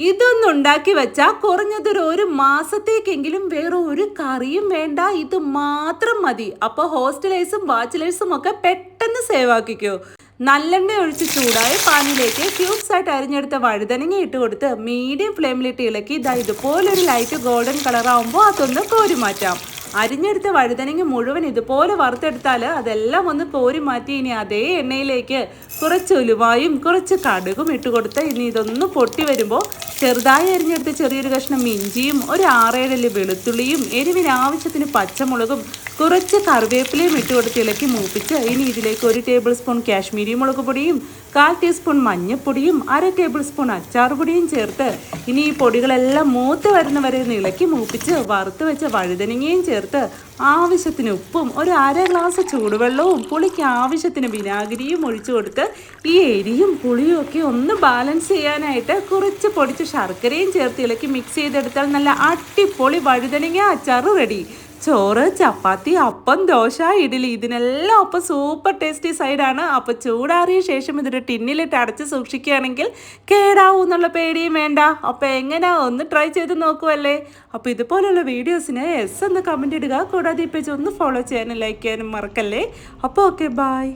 ഇതൊന്നും ഉണ്ടാക്കി വെച്ചാൽ കുറഞ്ഞതൊരു ഒരു മാസത്തേക്കെങ്കിലും വേറെ ഒരു കറിയും വേണ്ട, ഇത് മാത്രം മതി. അപ്പോൾ ഹോസ്റ്റലേഴ്സും ബാച്ചിലേഴ്സും ഒക്കെ പെട്ടെന്ന് സേവ് ആക്കിക്കോ. നല്ലെണ്ണ ഒഴിച്ച് ചൂടായ പാനിലേക്ക് ക്യൂബ്സ് ആയിട്ട് അരിഞ്ഞെടുത്ത വഴുതനങ്ങ ഇട്ട് കൊടുത്ത് മീഡിയം ഫ്ലെയിമിലിട്ട് ഇളക്കി ഇതുപോലൊരു ലൈറ്റ് ഗോൾഡൻ കളർ ആവുമ്പോൾ അതൊന്ന് കോരി മാറ്റാം. അരിഞ്ഞെടുത്ത വഴുതനങ്ങ മുഴുവൻ ഇതുപോലെ വറുത്തെടുത്താൽ അതെല്ലാം ഒന്ന് കോരി മാറ്റി ഇനി അതേ എണ്ണയിലേക്ക് കുറച്ച് ഉലുവായും കുറച്ച് കടുകും ഇട്ട് കൊടുത്ത് ഇനി ഇതൊന്ന് പൊട്ടി വരുമ്പോൾ ചെറുതായി അരിഞ്ഞെടുത്ത് ചെറിയൊരു കഷ്ണം ഇഞ്ചിയും ഒരു 6-7 വെളുത്തുള്ളിയും എരിവിന് ആവശ്യത്തിന് പച്ചമുളകും കുറച്ച് കറിവേപ്പിലയും ഇട്ട് കൊടുത്ത് ഇളക്കി മൂപ്പിച്ച് ഇനി ഇതിലേക്ക് 1 ടേബിൾ സ്പൂൺ കാശ്മീരി മുളക് പൊടിയും 1/4 ടീസ്പൂൺ മഞ്ഞൾപ്പൊടിയും 1/2 ടേബിൾ സ്പൂൺ അച്ചാർ പൊടിയും ചേർത്ത് ഇനി ഈ പൊടികളെല്ലാം മൂത്ത് വരുന്നവരെ ഇളക്കി മൂപ്പിച്ച് വറുത്ത് വെച്ച വഴുതനങ്ങയും ചേർത്ത് ആവശ്യത്തിന് ഉപ്പും ഒരു 1/2 ഗ്ലാസ് ചൂടുവെള്ളവും പുളിക്ക് ആവശ്യത്തിന് വിനാഗിരിയും ഒഴിച്ചു കൊടുത്ത് ഈ എരിയും പുളിയും ഒക്കെ ഒന്ന് ബാലൻസ് ചെയ്യാനായിട്ട് കുറച്ച് പൊടിച്ച് ശർക്കരയും ചേർത്ത് ഇളക്കി മിക്സ് ചെയ്തെടുത്താൽ നല്ല അടിപൊളി വഴുതനങ്ങ അച്ചാർ റെഡി. ചോറ്, ചപ്പാത്തി, അപ്പം, ദോശ, ഇഡ്ഡലി ഇതിനെല്ലാം അപ്പം സൂപ്പർ ടേസ്റ്റി സൈഡാണ്. അപ്പോൾ ചൂടാറിയ ശേഷം ഇതൊരു ടിന്നിലിട്ട് അടച്ച് സൂക്ഷിക്കുകയാണെങ്കിൽ കേടാവും എന്നുള്ള പേടിയും വേണ്ട. അപ്പോൾ എങ്ങനെയാ, ഒന്ന് ട്രൈ ചെയ്ത് നോക്കുമല്ലേ. അപ്പോൾ ഇതുപോലുള്ള വീഡിയോസിന് എസ് എന്ന് കമൻറ്റ് ഇടുക. കൂടാതെ ഈ പേജ് ഒന്ന് ഫോളോ ചെയ്യാനും ലൈക്ക് ചെയ്യാനും മറക്കല്ലേ. അപ്പോൾ ഓക്കെ, ബൈ.